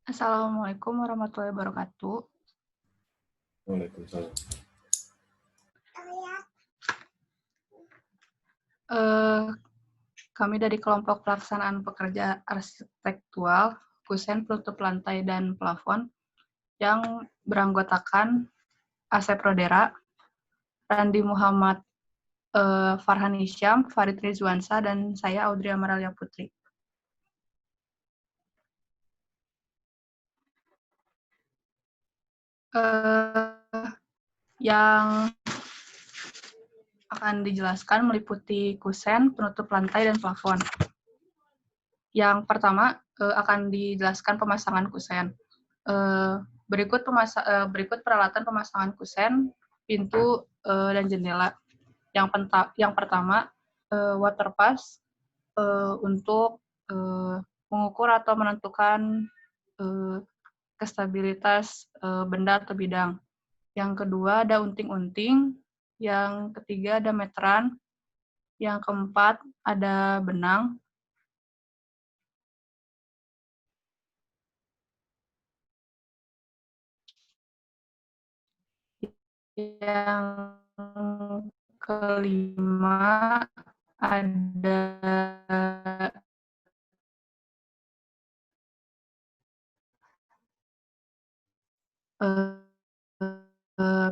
Assalamualaikum warahmatullahi wabarakatuh. Waalaikumsalam. Kami dari kelompok pelaksanaan pekerja arsitektural, kusen penutup lantai dan plafon, yang beranggotakan Asep Rodera, Randi Muhammad, Farhan Hisyam, Farid Rizwansa, dan saya Audrey Amaralia Putri. Yang akan dijelaskan meliputi kusen, penutup lantai, dan plafon. Yang pertama akan dijelaskan pemasangan kusen. Berikut peralatan pemasangan kusen, pintu, dan jendela. Yang pertama, water pass untuk mengukur atau menentukan kestabilitas benda atau bidang. Yang kedua ada unting-unting. Yang ketiga ada meteran. Yang keempat ada benang. Yang kelima ada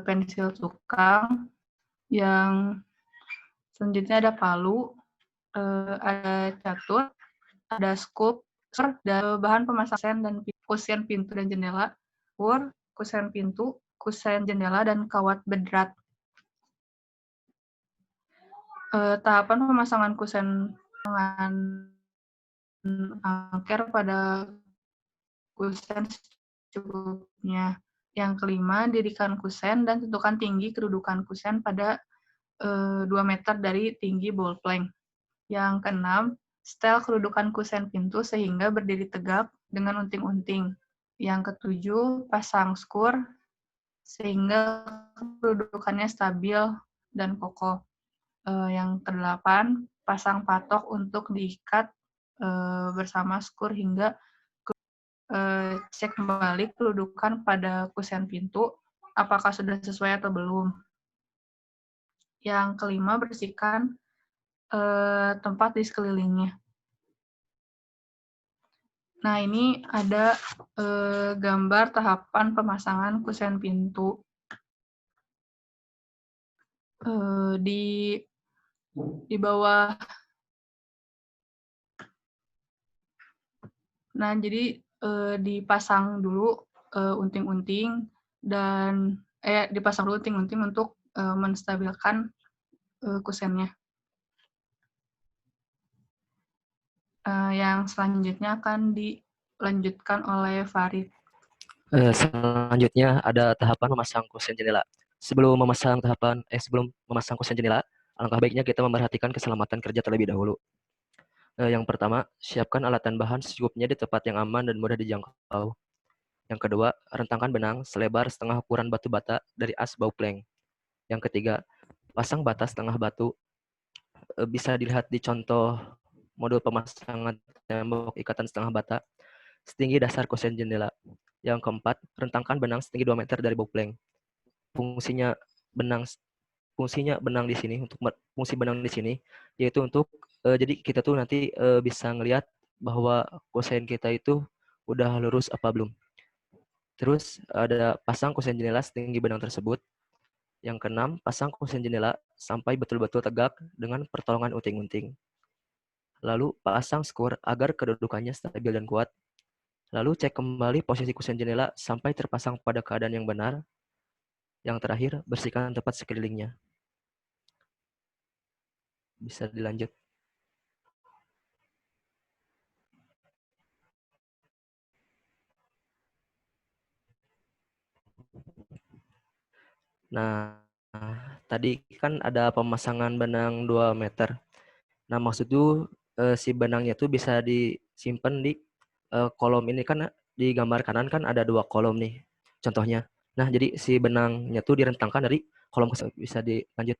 pensil tukang. Yang selanjutnya ada palu, ada catur, ada scoop, dan bahan pemasangan dan kusen pintu dan jendela, kusen pintu, kusen jendela, dan kawat bedrat. Tahapan pemasangan kusen dengan angker pada kusen secukupnya. Yang kelima, dirikan kusen dan tentukan tinggi kedudukan kusen pada 2 meter dari tinggi ball plank. Yang keenam, setel kedudukan kusen pintu sehingga berdiri tegak dengan unting-unting. Yang ketujuh, pasang skur sehingga kedudukannya stabil dan kokoh. Yang kedelapan, pasang patok untuk diikat bersama skur hingga cek kembali kedudukan pada kusen pintu, apakah sudah sesuai atau belum. Yang kelima, bersihkan tempat di sekelilingnya. Nah, ini ada gambar tahapan pemasangan kusen pintu. Di bawah. Nah, jadi dipasang dulu unting-unting dan dipasang dulu unting-unting untuk menstabilkan kusennya. Yang selanjutnya akan dilanjutkan oleh Farid. Selanjutnya ada tahapan memasang kusen jendela. Sebelum memasang kusen jendela, alangkah baiknya kita memperhatikan keselamatan kerja terlebih dahulu. Yang pertama, siapkan alat dan bahan secukupnya di tempat yang aman dan mudah dijangkau. Yang kedua, rentangkan benang selebar setengah ukuran batu bata dari as bau plank. Yang ketiga, pasang bata setengah batu. Bisa dilihat di contoh modul pemasangan tembok ikatan setengah bata setinggi dasar kusen jendela. Yang keempat, rentangkan benang setinggi 2 meter dari bau plank. Fungsinya benang di sini, fungsi benang di sini yaitu untuk jadi kita tuh nanti bisa ngelihat bahwa kusen kita itu udah lurus apa belum. Terus ada pasang kusen jendela setinggi benang tersebut. Yang keenam, pasang kusen jendela sampai betul-betul tegak dengan pertolongan unting-unting. Lalu pasang skur agar kedudukannya stabil dan kuat. Lalu cek kembali posisi kusen jendela sampai terpasang pada keadaan yang benar. Yang terakhir, bersihkan tempat sekelilingnya. Bisa dilanjut. Nah, tadi kan ada pemasangan benang 2 meter. Nah, maksud tuh si benangnya tuh bisa disimpan di kolom ini kan di gambar kanan kan ada 2 kolom nih contohnya. Nah, jadi si benangnya tuh direntangkan dari kolom bisa dilanjut.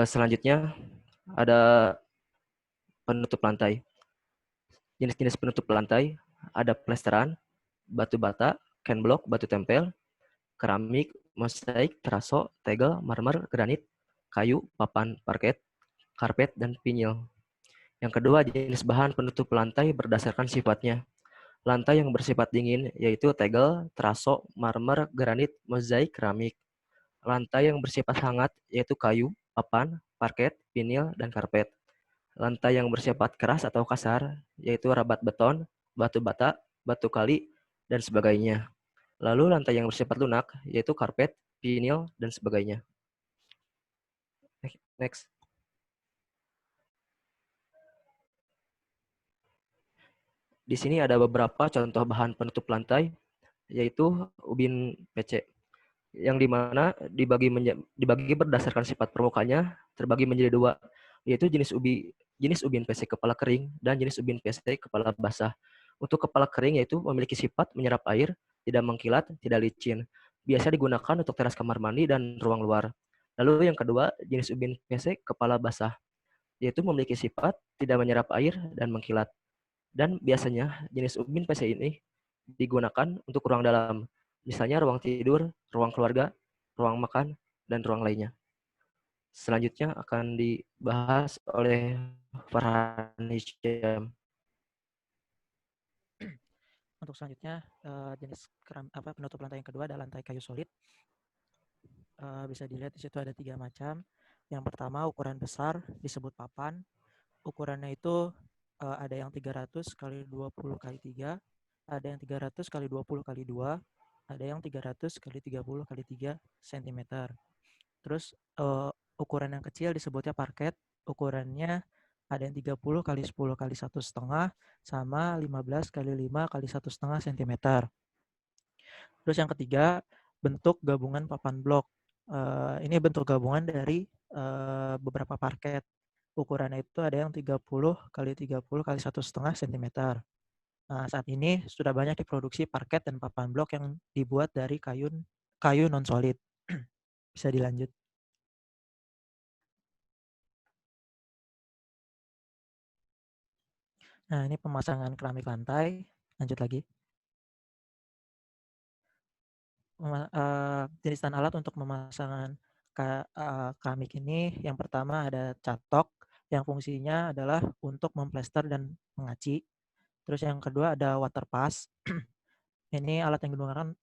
Selanjutnya ada penutup lantai. Jenis-jenis penutup lantai ada plesteran, batu bata, ken block, batu tempel, keramik, mosaik, teraso, tegel, marmer, granit, kayu, papan, parket, karpet, dan pinyil. Yang kedua, jenis bahan penutup lantai berdasarkan sifatnya. Lantai yang bersifat dingin yaitu tegel, teraso, marmer, granit, mozaik, keramik. Lantai yang bersifat hangat yaitu kayu, papan, parket, vinil, dan karpet. Lantai yang bersifat keras atau kasar yaitu rabat beton, batu bata, batu kali, dan sebagainya. Lalu lantai yang bersifat lunak yaitu karpet, vinil, dan sebagainya. Next. Di sini ada beberapa contoh bahan penutup lantai yaitu ubin PC yang dimana dibagi berdasarkan sifat permukaannya terbagi menjadi dua, yaitu jenis ubin PC kepala kering dan jenis ubin PC kepala basah. Untuk kepala kering yaitu memiliki sifat menyerap air, tidak mengkilat, tidak licin. Biasa digunakan untuk teras kamar mandi dan ruang luar. Lalu yang kedua, jenis ubin PC kepala basah, yaitu memiliki sifat tidak menyerap air dan mengkilat. Dan biasanya jenis ubin PC ini digunakan untuk ruang dalam, misalnya ruang tidur, ruang keluarga, ruang makan, dan ruang lainnya. Selanjutnya akan dibahas oleh Farhan Hisham. Untuk selanjutnya jenis penutup lantai yang kedua adalah lantai kayu solid. Bisa dilihat di situ ada 3 macam. Yang pertama ukuran besar disebut papan. Ukurannya itu ada yang 300 kali 20 kali 3, ada yang 300 kali 20 kali 2, ada yang 300 kali 30 kali 3 cm. Terus ukuran yang kecil disebutnya parket. Ukurannya ada yang 30 kali 10 kali 1,5 sama 15 kali 5 kali 1,5 cm. Terus yang ketiga, bentuk gabungan papan blok. Ini bentuk gabungan dari beberapa parket. Ukurannya itu ada yang 30 kali 30 kali 1,5 cm. Nah, saat ini sudah banyak diproduksi parket dan papan blok yang dibuat dari kayu non solid. Bisa dilanjut. Nah, ini pemasangan keramik lantai. Lanjut lagi. Jenis dan alat untuk pemasangan keramik ini, yang pertama ada catok yang fungsinya adalah untuk memplester dan mengaci. Terus yang kedua ada water pass. Ini alat yang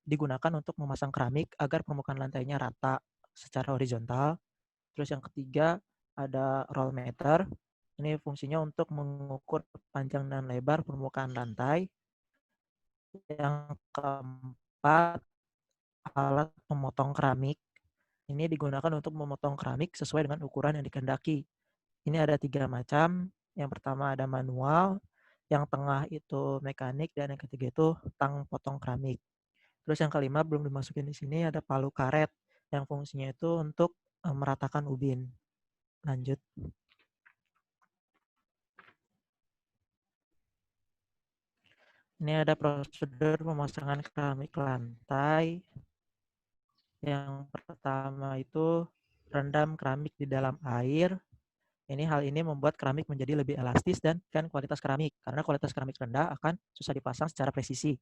digunakan untuk memasang keramik agar permukaan lantainya rata secara horizontal. Terus yang ketiga ada roll meter. Ini fungsinya untuk mengukur panjang dan lebar permukaan lantai. Yang keempat alat pemotong keramik. Ini digunakan untuk memotong keramik sesuai dengan ukuran yang dikehendaki. Ini ada 3 macam. Yang pertama ada manual, yang tengah itu mekanik, dan yang ketiga itu tang potong keramik. Terus yang kelima belum dimasukin di sini ada palu karet yang fungsinya itu untuk meratakan ubin. Lanjut. Ini ada prosedur pemasangan keramik lantai. Yang pertama itu rendam keramik di dalam air. Hal ini membuat keramik menjadi lebih elastis dan kualitas keramik. Karena kualitas keramik rendah akan susah dipasang secara presisi.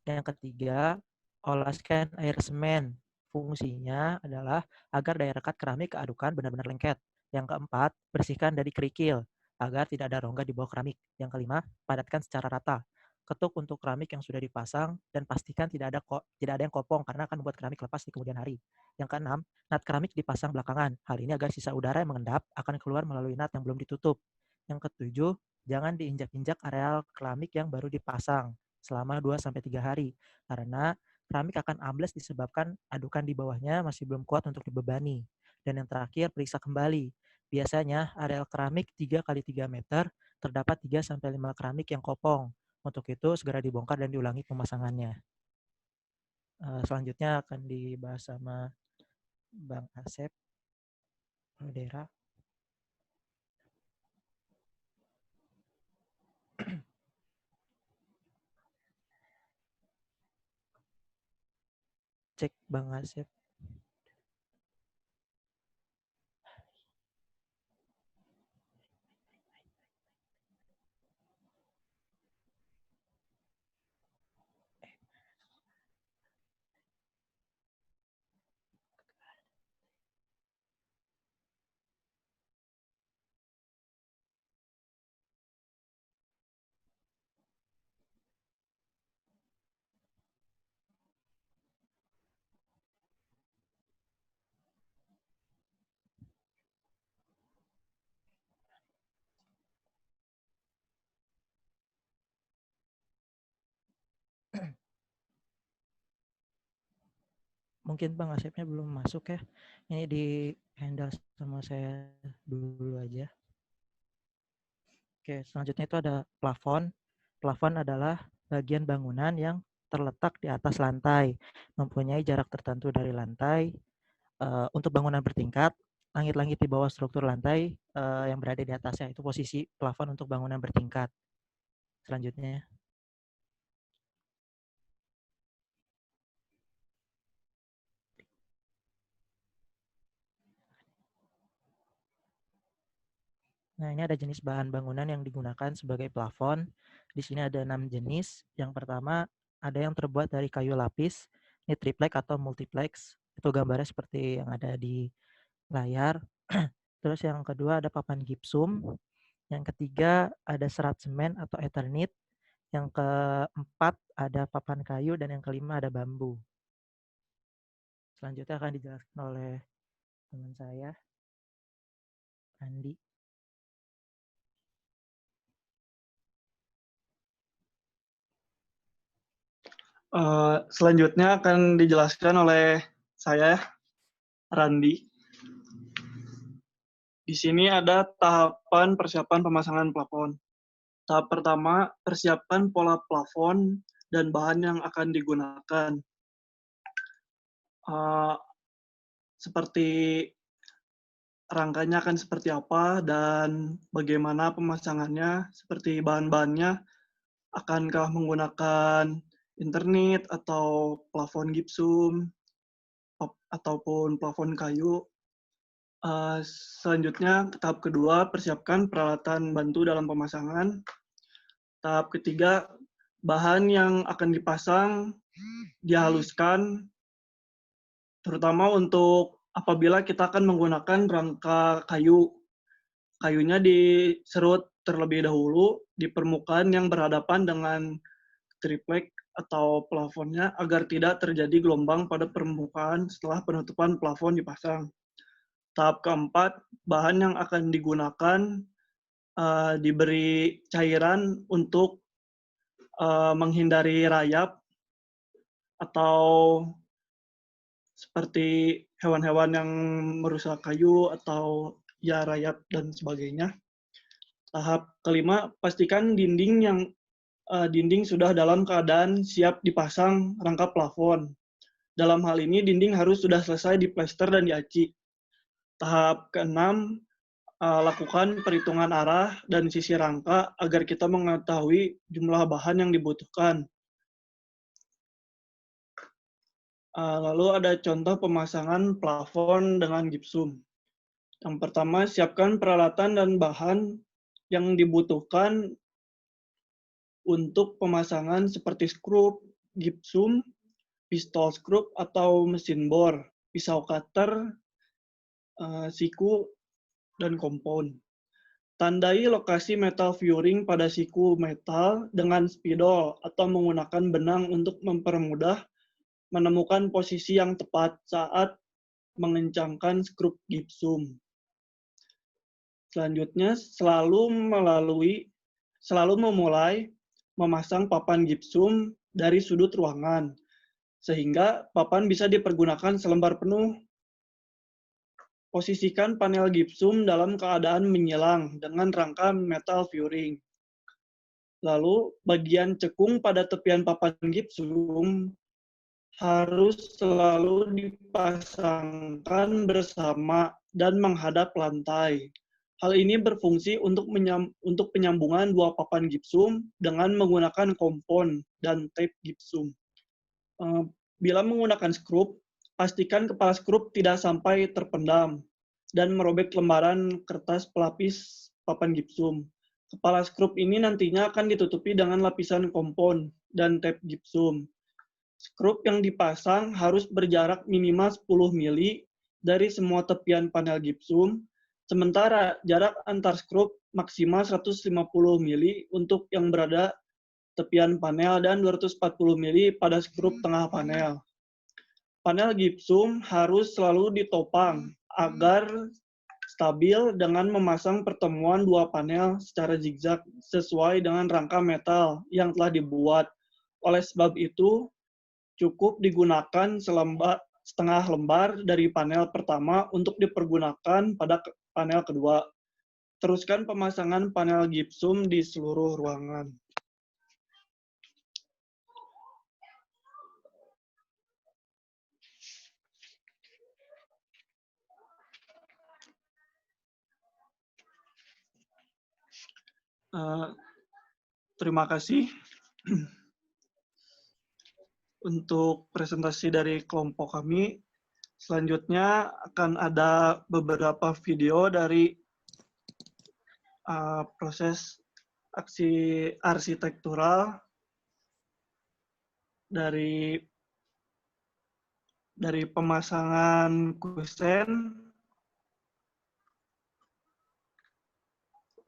Yang ketiga, olaskan air semen. Fungsinya adalah agar daya rekat keramik keadukan benar-benar lengket. Yang keempat, bersihkan dari kerikil agar tidak ada rongga di bawah keramik. Yang kelima, padatkan secara rata. Ketuk untuk keramik yang sudah dipasang dan pastikan tidak ada yang kopong karena akan membuat keramik lepas di kemudian hari. Yang keenam, nat keramik dipasang belakangan. Hal ini agar sisa udara yang mengendap akan keluar melalui nat yang belum ditutup. Yang ketujuh, jangan diinjak-injak areal keramik yang baru dipasang selama 2-3 hari karena keramik akan ambles disebabkan adukan di bawahnya masih belum kuat untuk dibebani. Dan yang terakhir, periksa kembali. Biasanya areal keramik 3x3 meter terdapat 3-5 keramik yang kopong. Untuk itu segera dibongkar dan diulangi pemasangannya. Selanjutnya akan dibahas sama Bang Asep Rodera. Cek Bang Asep. mungkin Bang Asepnya belum masuk ya. Ini di handle sama saya dulu aja. Oke, selanjutnya itu ada plafon. Plafon adalah bagian bangunan yang terletak di atas lantai, mempunyai jarak tertentu dari lantai. Untuk bangunan bertingkat, langit-langit di bawah struktur lantai yang berada di atasnya itu posisi plafon untuk bangunan bertingkat. Selanjutnya. Nah, ini ada jenis bahan bangunan yang digunakan sebagai plafon. Di sini ada 6 jenis. Yang pertama, ada yang terbuat dari kayu lapis, ini triplex atau multiplex. Itu gambarnya seperti yang ada di layar. Terus yang kedua ada papan gipsum. Yang ketiga ada serat semen atau Eternit. Yang keempat ada papan kayu dan yang kelima ada bambu. Selanjutnya akan dijelaskan oleh teman saya, Andi. Selanjutnya akan dijelaskan oleh saya, Randi. Di sini ada tahapan persiapan pemasangan plafon. Tahap pertama, persiapkan pola plafon dan bahan yang akan digunakan. Seperti rangkanya akan seperti apa dan bagaimana pemasangannya, seperti bahan-bahannya, akankah menggunakan Eternit atau plafon gipsum, ataupun plafon kayu. Selanjutnya, tahap kedua, persiapkan peralatan bantu dalam pemasangan. Tahap ketiga, bahan yang akan dipasang dihaluskan, terutama untuk apabila kita akan menggunakan rangka kayu. Kayunya diserut terlebih dahulu di permukaan yang berhadapan dengan triplek atau plafonnya agar tidak terjadi gelombang pada permukaan setelah penutupan plafon dipasang. Tahap keempat, bahan yang akan digunakan diberi cairan untuk menghindari rayap atau seperti hewan-hewan yang merusak kayu atau ya rayap dan sebagainya. Tahap kelima, pastikan dinding sudah dalam keadaan siap dipasang rangka plafon. Dalam hal ini dinding harus sudah selesai diplester dan diaci. Tahap keenam, lakukan perhitungan arah dan sisi rangka agar kita mengetahui jumlah bahan yang dibutuhkan. Lalu ada contoh pemasangan plafon dengan gipsum. Yang pertama, siapkan peralatan dan bahan yang dibutuhkan untuk pemasangan seperti skrup, gipsum, pistol skrup atau mesin bor, pisau cutter, siku, dan kompon. Tandai lokasi metal fioring pada siku metal dengan spidol atau menggunakan benang untuk mempermudah menemukan posisi yang tepat saat mengencangkan skrup gipsum. Selanjutnya, selalu memulai memasang papan gipsum dari sudut ruangan, sehingga papan bisa dipergunakan selembar penuh. Posisikan panel gipsum dalam keadaan menyilang dengan rangka metal fioring. Lalu, bagian cekung pada tepian papan gipsum harus selalu dipasangkan bersama dan menghadap lantai. Hal ini berfungsi untuk penyambungan dua papan gipsum dengan menggunakan kompon dan tape gipsum. Bila menggunakan skrup, pastikan kepala skrup tidak sampai terpendam dan merobek lembaran kertas pelapis papan gipsum. Kepala skrup ini nantinya akan ditutupi dengan lapisan kompon dan tape gipsum. Skrup yang dipasang harus berjarak minimal 10 mili dari semua tepian panel gipsum, sementara jarak antar skrup maksimal 150 mili untuk yang berada tepian panel dan 240 mili pada skrup tengah panel. Panel gipsum harus selalu ditopang agar stabil dengan memasang pertemuan dua panel secara zigzag sesuai dengan rangka metal yang telah dibuat. Oleh sebab itu, cukup digunakan setengah lembar dari panel pertama untuk dipergunakan pada panel kedua. Teruskan pemasangan panel gipsum di seluruh ruangan. Terima kasih untuk presentasi dari kelompok kami. Selanjutnya akan ada beberapa video dari proses aksi arsitektural dari pemasangan kusen,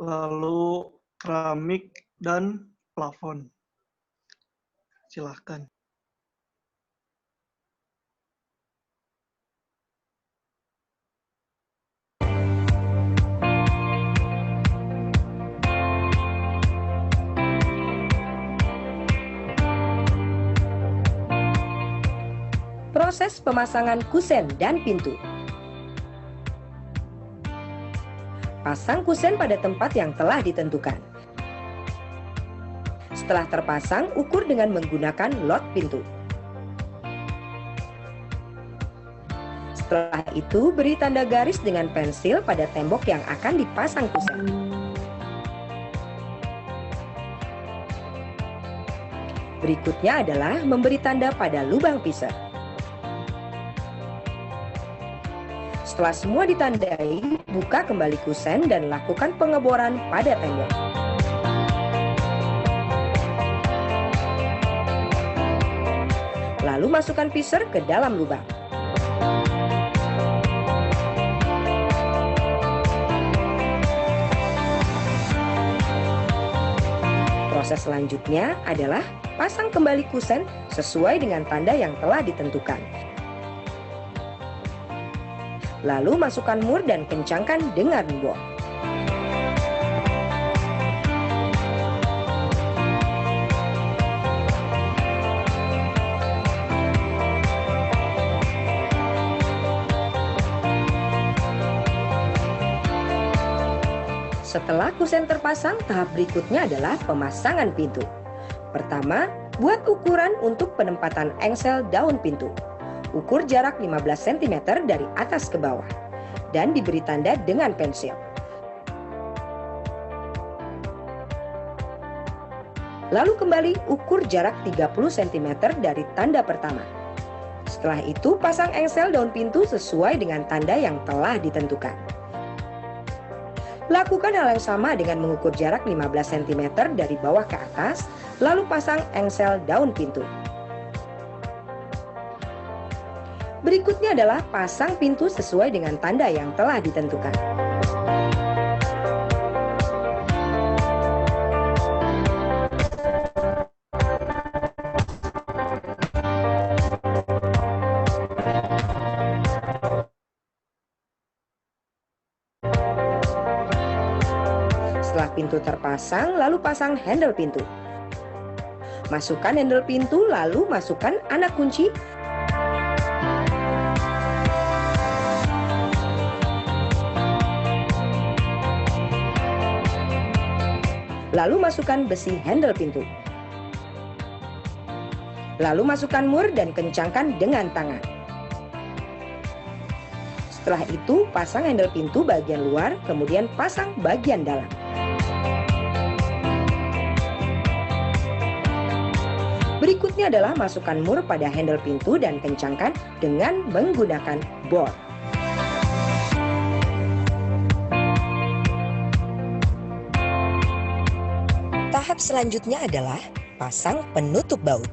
lalu keramik dan plafon. Silahkan. Proses pemasangan kusen dan pintu. Pasang kusen pada tempat yang telah ditentukan. Setelah terpasang, ukur dengan menggunakan lot pintu. Setelah itu, beri tanda garis dengan pensil pada tembok yang akan dipasang kusen. Berikutnya adalah memberi tanda pada lubang piser. Setelah semua ditandai, buka kembali kusen dan lakukan pengeboran pada tembok. Lalu masukkan piser ke dalam lubang. Proses selanjutnya adalah pasang kembali kusen sesuai dengan tanda yang telah ditentukan. Lalu masukkan mur dan kencangkan dengan bor. Setelah kusen terpasang, tahap berikutnya adalah pemasangan pintu. Pertama, buat ukuran untuk penempatan engsel daun pintu. Ukur jarak 15 cm dari atas ke bawah dan diberi tanda dengan pensil. Lalu kembali ukur jarak 30 cm dari tanda pertama. Setelah itu pasang engsel daun pintu sesuai dengan tanda yang telah ditentukan. Lakukan hal yang sama dengan mengukur jarak 15 cm dari bawah ke atas, lalu pasang engsel daun pintu. Berikutnya adalah pasang pintu sesuai dengan tanda yang telah ditentukan. Setelah pintu terpasang, lalu pasang handle pintu. Masukkan handle pintu, lalu masukkan anak kunci. Lalu masukkan besi handle pintu. Lalu masukkan mur dan kencangkan dengan tangan. Setelah itu pasang handle pintu bagian luar, kemudian pasang bagian dalam. Berikutnya adalah masukkan mur pada handle pintu dan kencangkan dengan menggunakan bor. Tahap selanjutnya adalah pasang penutup baut.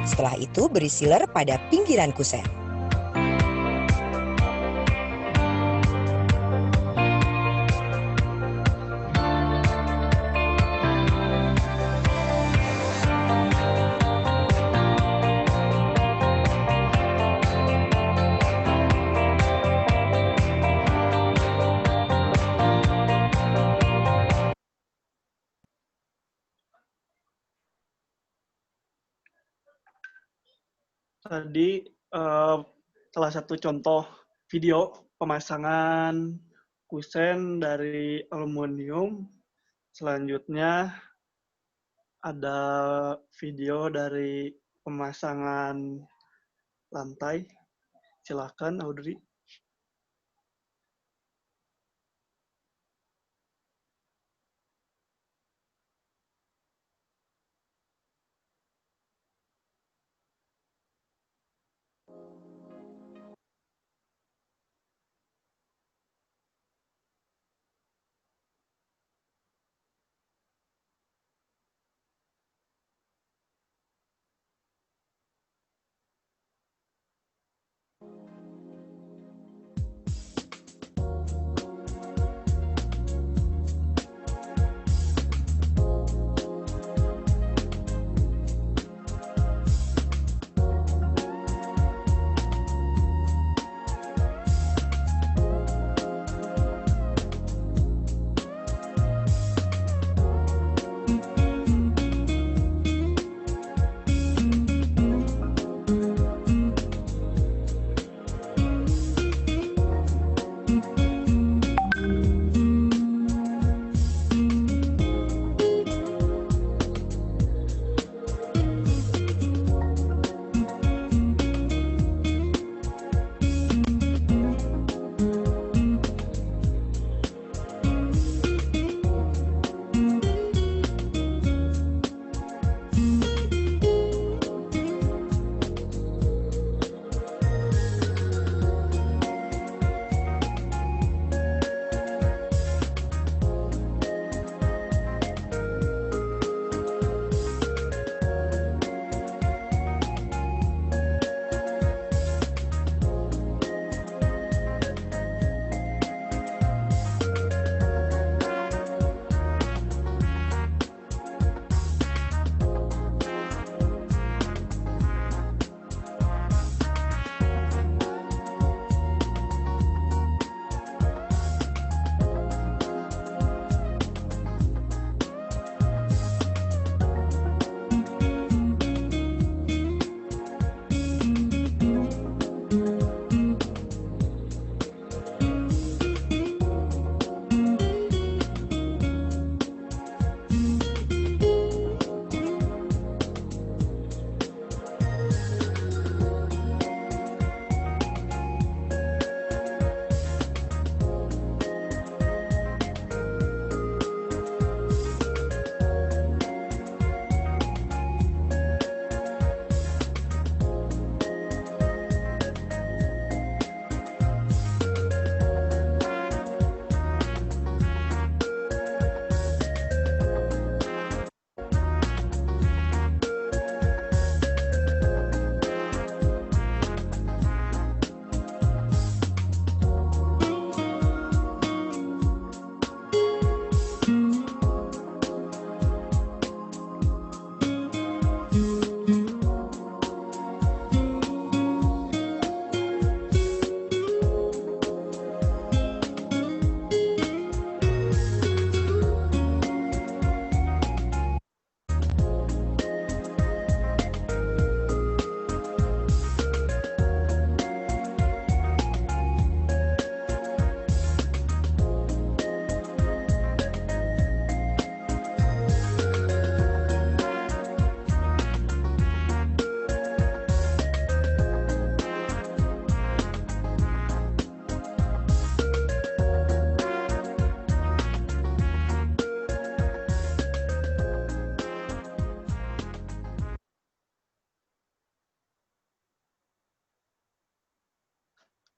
Setelah itu beri sealer pada pinggiran kusen. Tadi salah satu contoh video pemasangan kusen dari aluminium. Selanjutnya ada video dari pemasangan lantai. Silakan, Audrey.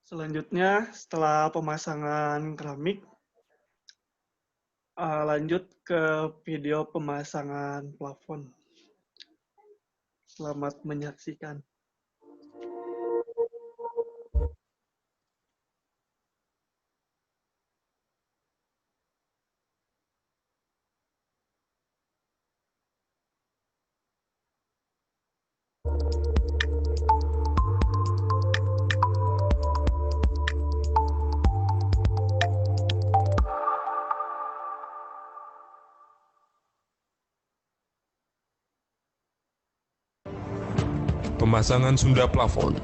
Selanjutnya, setelah pemasangan keramik, lanjut ke video pemasangan plafon. Selamat menyaksikan. pemasangan sunda plafon.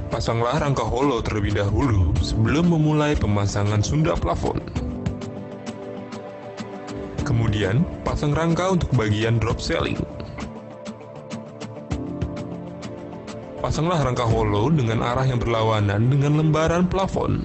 Pasanglah rangka holo terlebih dahulu sebelum memulai pemasangan sunda plafon. Kemudian, pasang rangka untuk bagian drop ceiling. Pasanglah rangka holo dengan arah yang berlawanan dengan lembaran plafon.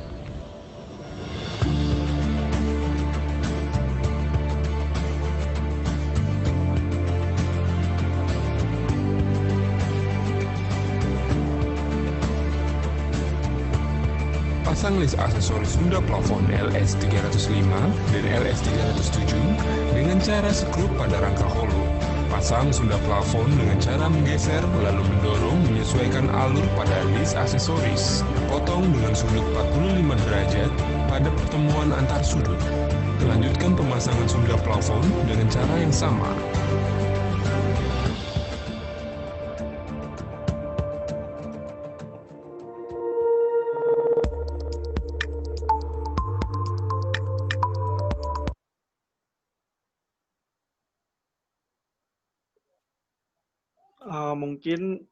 Pasang list aksesoris sunda plafon LS305 dan LS307 dengan cara skrup pada rangka holo. Pasang sunda plafon dengan cara menggeser lalu mendorong menyesuaikan alur pada list aksesoris. Potong dengan sudut 45 derajat pada pertemuan antar sudut. Lanjutkan pemasangan sunda plafon dengan cara yang sama. Mungkin